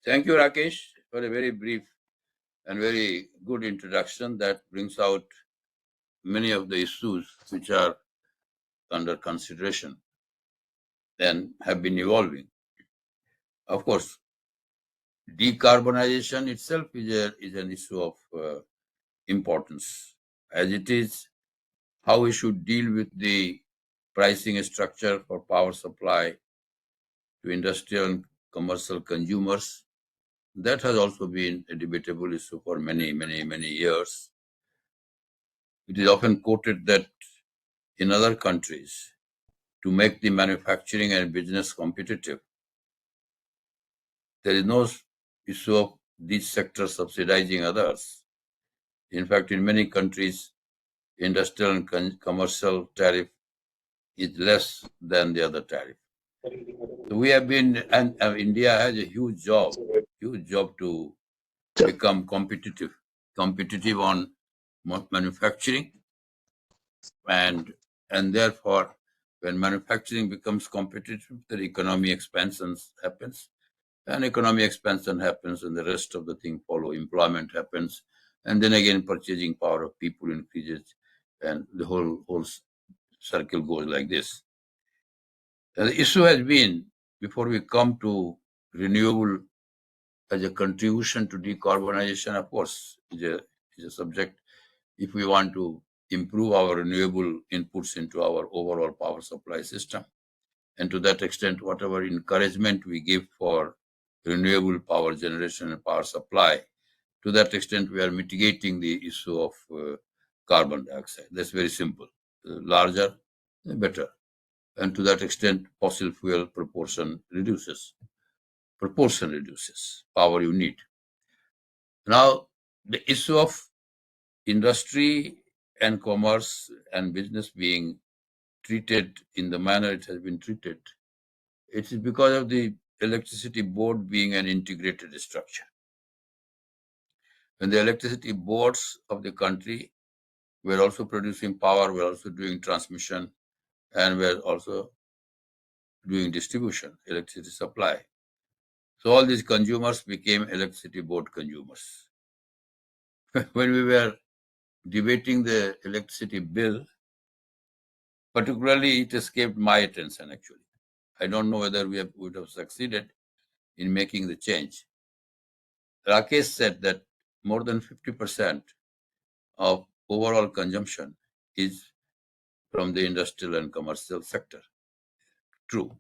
Thank you, Rakesh, for a very brief and very good introduction that brings out many of the issues which are under consideration and have been evolving. Of course, decarbonization itself is an issue of importance, as it is how we should deal with the pricing structure for power supply to industrial and commercial consumers. That has also been a debatable issue for many years. It is often quoted that in other countries, to make the manufacturing and business competitive, there is no issue of these sectors subsidizing others. In fact, in many countries, industrial and commercial tariff is less than the other tariff. So we have been, and India has a huge job to become competitive on manufacturing, and therefore, when manufacturing becomes competitive, the economy expansions happens, and economy expansion happens, and the rest of the thing follow. Employment happens, and then again, purchasing power of people increases, and the whole circle goes like this. And the issue has been, before we come to renewable as a contribution to decarbonization, of course, is a subject. If we want to improve our renewable inputs into our overall power supply system, and to that extent, whatever encouragement we give for renewable power generation and power supply, to that extent, we are mitigating the issue of carbon dioxide. That's very simple. The larger, the better. And to that extent, fossil fuel proportion reduces. Power you need. Now, the issue of industry and commerce and business being treated in the manner it has been treated, it is because of the electricity board being an integrated structure. When the electricity boards of the country were also producing power, were also doing transmission, and were also doing distribution, electricity supply. So all these consumers became electricity board consumers. When we were debating the electricity bill, particularly it escaped my attention actually. I don't know whether we would have succeeded in making the change. Rakesh said that more than 50% of overall consumption is from the industrial and commercial sector. True.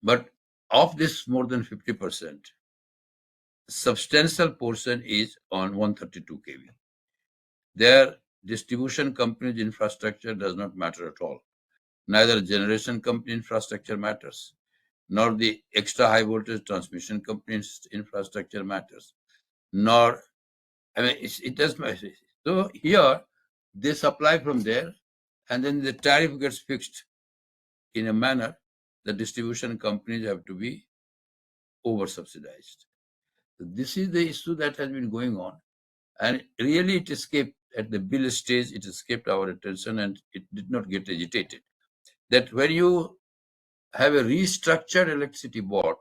But of this more than 50%, substantial portion is on 132 kV. Their distribution company's infrastructure does not matter at all. Neither generation company infrastructure matters, nor the extra high voltage transmission company's infrastructure matters, nor, it does matter. So here, they supply from there, and then the tariff gets fixed in a manner the distribution companies have to be over subsidized. So this is the issue that has been going on, and really it escaped at the bill stage, it escaped our attention, and it did not get agitated. That when you have a restructured electricity board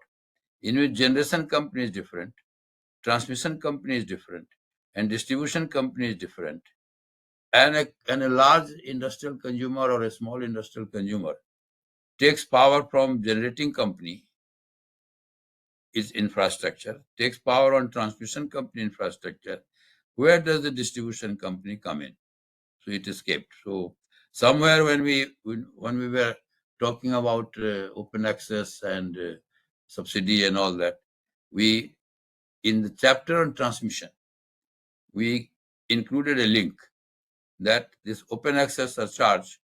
in which generation company is different, transmission company is different, and distribution company is different, and a large industrial consumer or a small industrial consumer takes power from generating company, its infrastructure, takes power on transmission company infrastructure, where does the distribution company come in? So it escaped. So somewhere when we were talking about open access and subsidy and all that, we, in the chapter on transmission, we included a link that this open access surcharge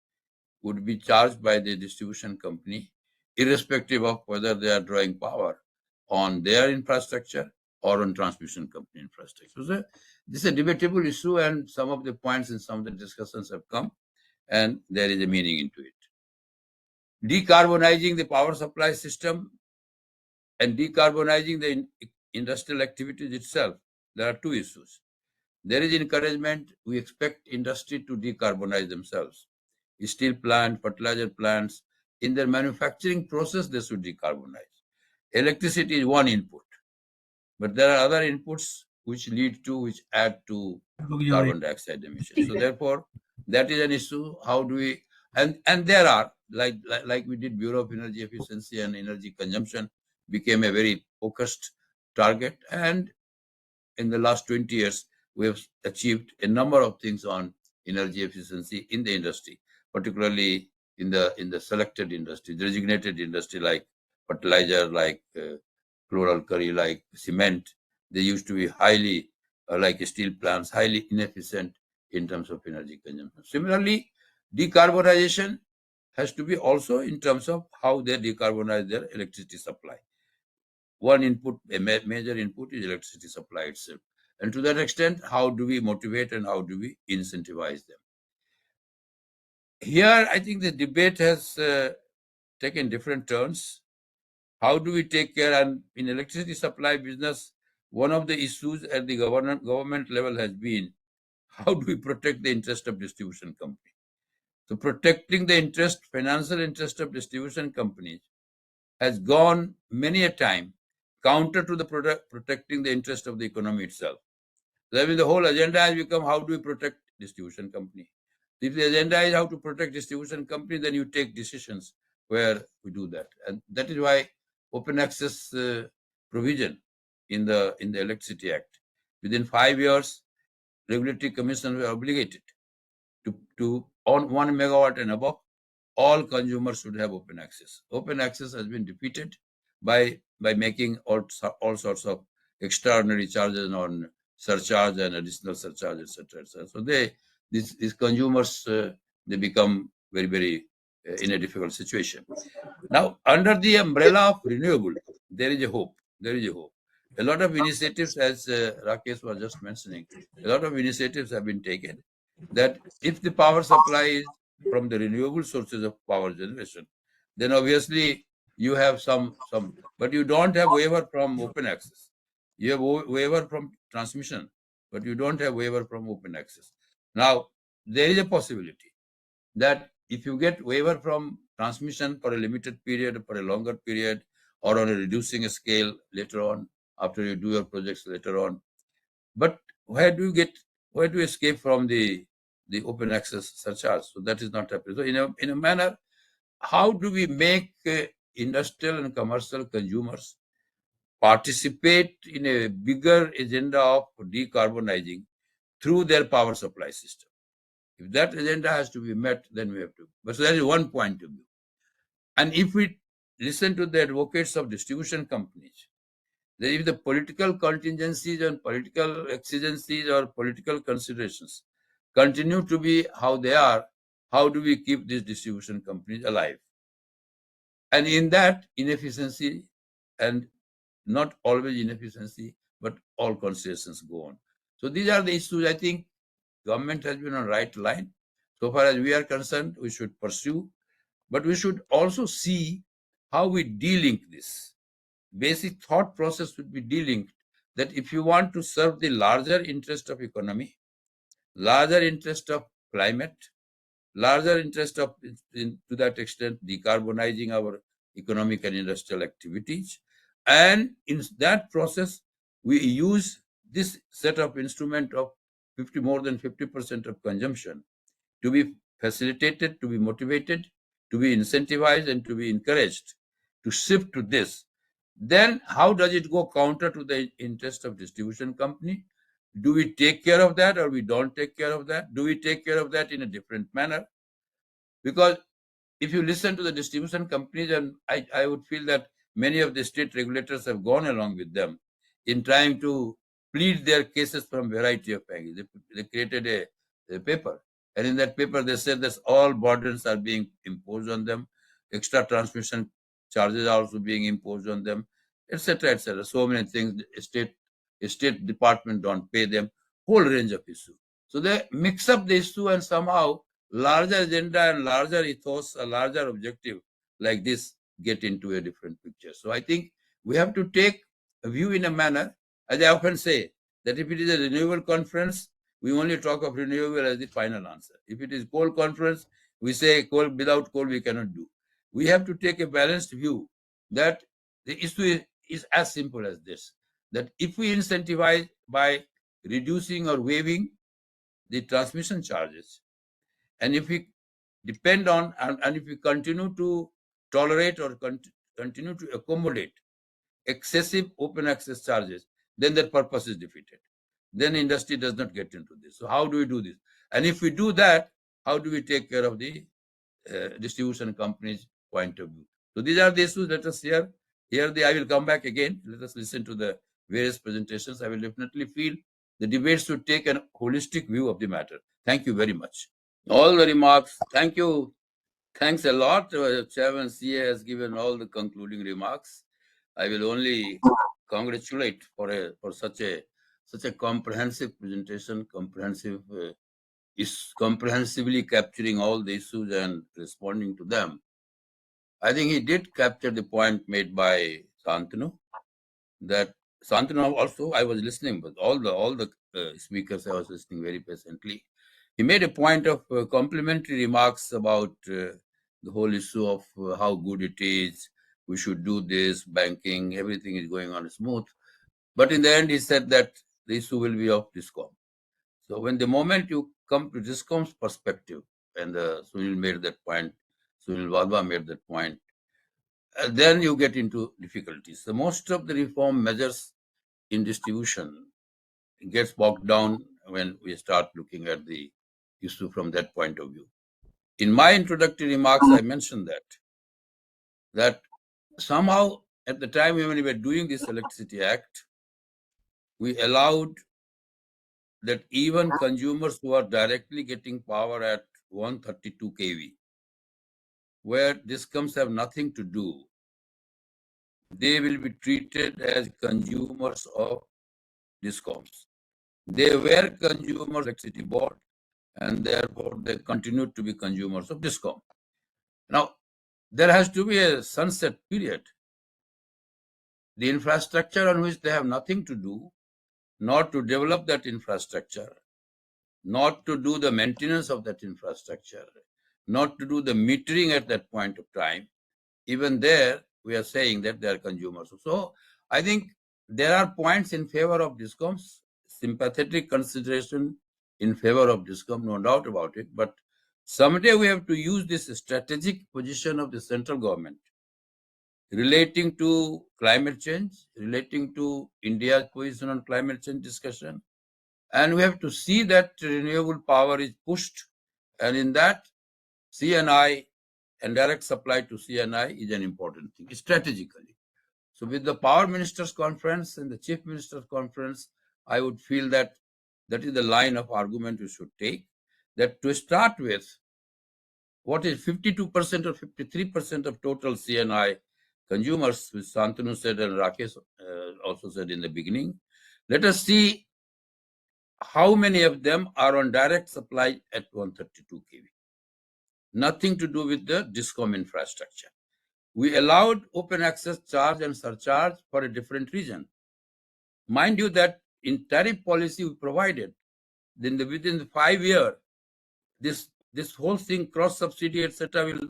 would be charged by the distribution company, irrespective of whether they are drawing power on their infrastructure or on transmission company infrastructure. So this is a debatable issue, and some of the points in some of the discussions have come, and there is a meaning into it. Decarbonizing the power supply system and decarbonizing the industrial activities itself, there are two issues. There is encouragement. We expect industry to decarbonize themselves. Steel plant, fertilizer plants, in their manufacturing process, they should decarbonize. Electricity is one input. but there are other inputs which add to carbon dioxide emissions. So therefore, that is an issue. How do we, and there are, like we did, Bureau of Energy Efficiency and Energy Consumption became a very focused target. And in the last 20 years, we have achieved a number of things on energy efficiency in the industry, particularly in the selected industry, designated industry like fertilizer, like chloralkali, like cement. They used to be highly, like steel plants, highly inefficient in terms of energy consumption. Similarly, decarbonization has to be also in terms of how they decarbonize their electricity supply. One input, a major input, is electricity supply itself. And to that extent, how do we motivate and how do we incentivize them? Here, I think the debate has taken different turns. How do we take care? And in electricity supply business, one of the issues at the government level has been, how do we protect the interest of distribution company? So protecting the financial interest of distribution companies has gone many a time counter to the protecting the interest of the economy itself. So I mean, the whole agenda has become, how do we protect distribution company? If the agenda is how to protect distribution company, then you take decisions where we do that, and that is why open access provision in the Electricity Act. Within 5 years, regulatory commission were obligated to on 1 megawatt and above, all consumers should have open access. Open access has been defeated by making all sorts of extraordinary charges on surcharge and additional surcharge, etc., etc. So these consumers they become very in a difficult situation. Now, under the umbrella of renewable, there is a hope. There is a hope. A lot of initiatives, as Rakesh was just mentioning, a lot of initiatives have been taken that if the power supply is from the renewable sources of power generation, then obviously you have some, but you don't have waiver from open access. You have waiver from transmission, but you don't have waiver from open access. Now, there is a possibility that if you get waiver from transmission for a limited period, for a longer period, or on a reducing scale later on, after you do your projects later on, but where do you escape from the open access surcharge? So that is not happening. So in a manner, how do we make industrial and commercial consumers participate in a bigger agenda of decarbonizing through their power supply system? If that agenda has to be met, then we have to. But so that is one point of view. And if we listen to the advocates of distribution companies, that if the political contingencies and political exigencies or political considerations continue to be how they are, how do we keep these distribution companies alive? And in that, inefficiency, and not always inefficiency, but all considerations go on. So these are the issues. I think government has been on right line. So far as we are concerned, we should pursue, but we should also see how we de-link this. Basic thought process should be de-linked, that if you want to serve the larger interest of economy, larger interest of climate, larger interest of, to that extent, decarbonizing our economic and industrial activities, and in that process, we use this set of instrument of more than 50% of consumption to be facilitated, to be motivated, to be incentivized, and to be encouraged to shift to this. Then how does it go counter to the interest of distribution company? Do we take care of that or we don't take care of that? Do we take care of that in a different manner? Because if you listen to the distribution companies, and I would feel that many of the state regulators have gone along with them in trying to plead their cases from variety of angles. They created a paper, and in that paper they said that all burdens are being imposed on them, extra transmission charges are also being imposed on them, etc., etc. So many things. State department don't pay them. Whole range of issues. So they mix up the issue, and somehow larger agenda and larger ethos, a larger objective like this get into a different picture. So I think we have to take a view in a manner, as I often say, that if it is a renewable conference, we only talk of renewable as the final answer. If it is coal conference, we say coal, without coal we cannot do. We have to take a balanced view that the issue is as simple as this. that if we incentivize by reducing or waiving the transmission charges, and if we depend on and if we continue to tolerate or continue to accommodate excessive open access charges, then that purpose is defeated. Then industry does not get into this. So how do we do this? And if we do that, how do we take care of the distribution companies' point of view? So these are the issues. Let us hear. I will come back again. Let us listen to the various presentations. I will definitely feel the debates should take a holistic view of the matter. Thank you very much. All the remarks. Thank you. Thanks a lot. Chairman CA has given all the concluding remarks. I will only congratulate for such a comprehensive presentation, is comprehensively capturing all the issues and responding to them. I think he did capture the point made by Santanu, that Santanu also, I was listening, but all the speakers, I was listening very patiently. He made a point of complimentary remarks about the whole issue of how good it is, we should do this, banking, everything is going on smooth. But in the end, he said that the issue will be of DISCOM. So when the moment you come to DISCOM's perspective, and Sunil made that point, Sunil Wadhwa made that point, then you get into difficulties. So most of the reform measures in distribution gets bogged down when we start looking at the issue from that point of view. In my introductory remarks, I mentioned that somehow at the time when we were doing this Electricity Act, we allowed that even consumers who are directly getting power at 132 kV, where DISCOMs have nothing to do, they will be treated as consumers of DISCOMs. They were consumers of Electricity Board, and therefore they continue to be consumers of DISCOM. Now, there has to be a sunset period. The infrastructure on which they have nothing to do, not to develop that infrastructure, not to do the maintenance of that infrastructure, not to do the metering at that point of time, even there we are saying that they are consumers. So I think there are points in favor of DISCOMs, sympathetic consideration in favor of DISCOM, no doubt about it. But someday we have to use this strategic position of the central government relating to climate change, relating to India's position on climate change discussion. And we have to see that renewable power is pushed. And in that, C&I and direct supply to C&I is an important thing, strategically. So with the Power Ministers Conference and the Chief Ministers Conference, I would feel that that is the line of argument we should take, that to start with, what is 52% or 53% of total C&I consumers, which Santanu said and Rakesh also said in the beginning, let us see how many of them are on direct supply at 132 kV. Nothing to do with the DISCOM infrastructure. We allowed open access charge and surcharge for a different reason. Mind you that in tariff policy we provided, then within the 5 year, this whole thing, cross subsidy, etc., will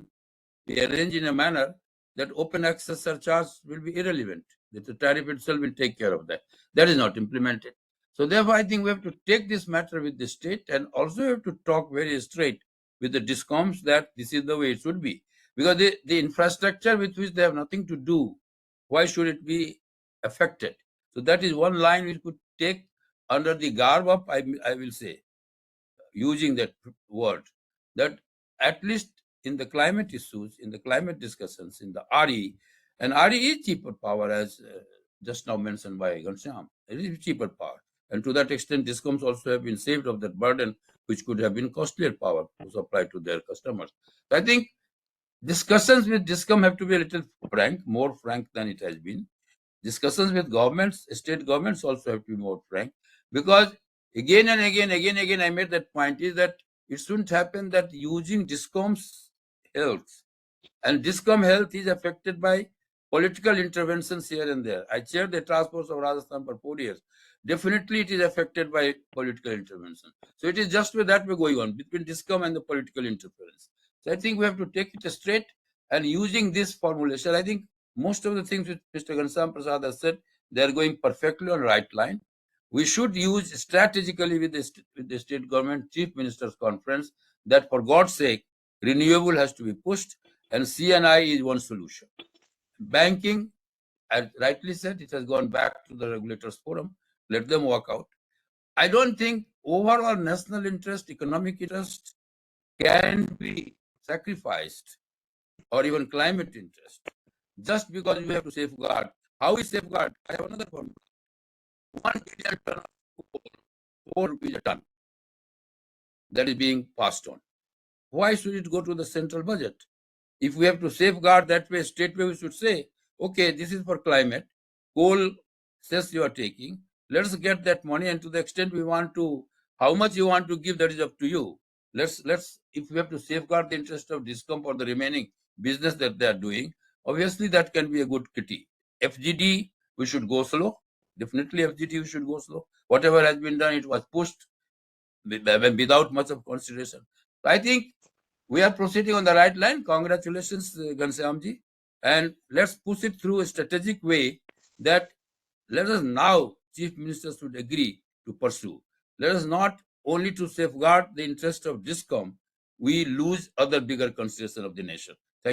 be arranged in a manner that open access surcharge will be irrelevant. That the tariff itself will take care of that. That is not implemented. So therefore, I think we have to take this matter with the state, and also have to talk very straight with the DISCOMs that this is the way it should be. Because the infrastructure with which they have nothing to do, why should it be affected? So that is one line we could take under the garb of, I will say, using that word, that at least in the climate issues, in the climate discussions, in the RE, and RE is cheaper power, as just now mentioned by Ghanshyam. It is cheaper power. And to that extent, DISCOMs also have been saved of that burden, which could have been costlier power to supply to their customers. So I think discussions with DISCOM have to be a little frank, more frank than it has been. Discussions with governments, state governments also have to be more frank, because again and again, I made that point, is that it shouldn't happen that using DISCOM's health, and DISCOM health is affected by political interventions here and there. I chaired the task force of Rajasthan for 4 years. Definitely it is affected by political intervention. So it is just with that we're going on, between DISCOM and the political interference. So I think we have to take it straight, and using this formulation, I think most of the things which Mr. Ghanshyam Prasad has said, They are going perfectly on the right line. We should use strategically with the state government chief ministers conference that for God's sake, renewable has to be pushed, and C&I is one solution. Banking, as rightly said, it has gone back to the regulators forum. Let them work out. I don't think overall national interest, economic interest can be sacrificed, or even climate interest, just because we have to safeguard. How we safeguard? I have another formula. 1 billion ton of coal, 4 rupees a ton, that is being passed on. Why should it go to the central budget? If we have to safeguard that way, state way, we should say, okay, this is for climate. Coal cess you are taking. Let's get that money, and to the extent we want to, how much you want to give, that is up to you. Let's if we have to safeguard the interest of DISCOM for the remaining business that they are doing, obviously that can be a good kitty. FGD, we should go slow. Definitely FGD, we should go slow. Whatever has been done, it was pushed without much of consideration. So I think we are proceeding on the right line. Congratulations, Ghanshyamji. And let's push it through a strategic way that let us now, chief ministers should agree to pursue. Let us not only to safeguard the interest of DISCOM, we lose other bigger consideration of the nation.